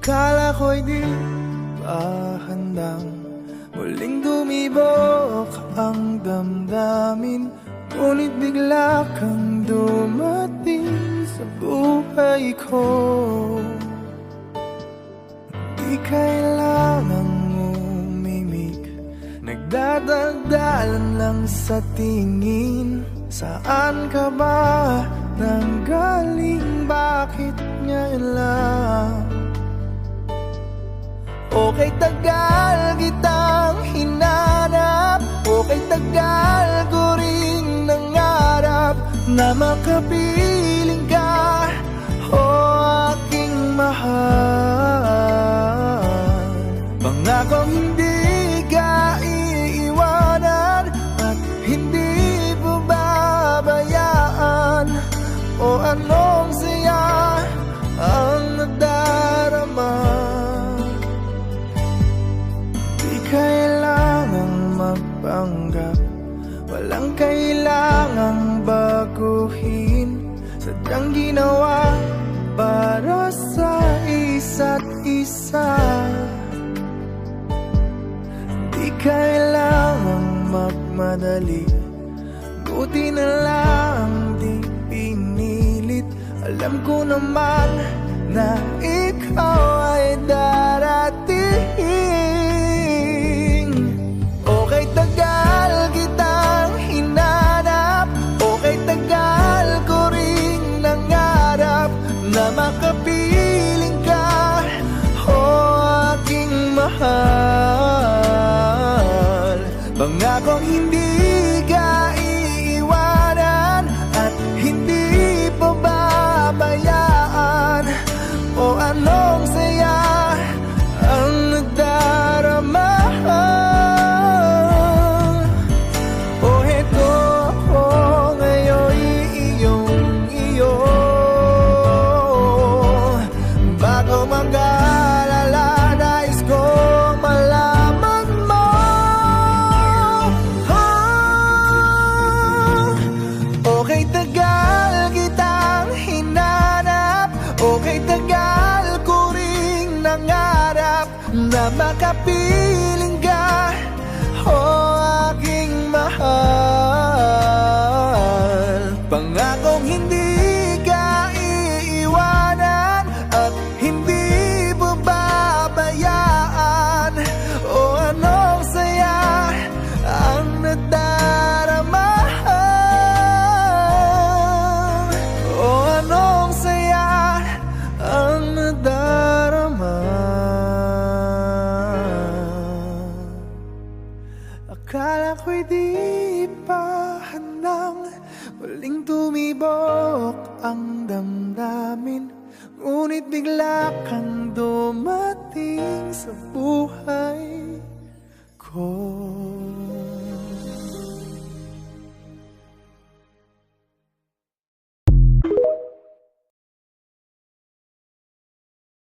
Akala ko'y di pa handang muling dumibok ang damdamin, ngunit bigla kang dumating sa buhay ko. Di kailangang umimik, nagdadagdalan lang sa tingin. Saan ka ba nanggaling? Bakit ngayon lang? Okay, tagal kitang hinanap, okay, tagal ko ring nangarap na makapiling ka, o aking mahal. Pangakong hindi ka iiwanan at hindi babayaan, o anong saya ang nadarama. Di kailangang magpanggap, walang kailangang baguhin, sadyang ginawa para sa isa't isa. Di kailangang magmadali, buti na lang di pinilit. Alam ko naman na ikaw ay darating. Okay, tagal kitang hinanap, okay, tagal ko ring nangarap na makapiling ka, o aking mahal. Pangakong hindi ka iiwanan at hindi pababayaan, o anong saya ang nadarama. O heto ako ngayon, iyong-iyo, bago mag-alala, nais kong malaman mo. Okay, tagal kitang hinanap, okay, tagal ko ring nangarap na makapiling ka, o aking mahal. Pangakong hindi ka iiwanan at hindi babayaan, o anong saya ang nadarama. O anong saya ang nadarama. Akala ko'y di pa handang muling tumibok ang damdamin, ngunit bigla kang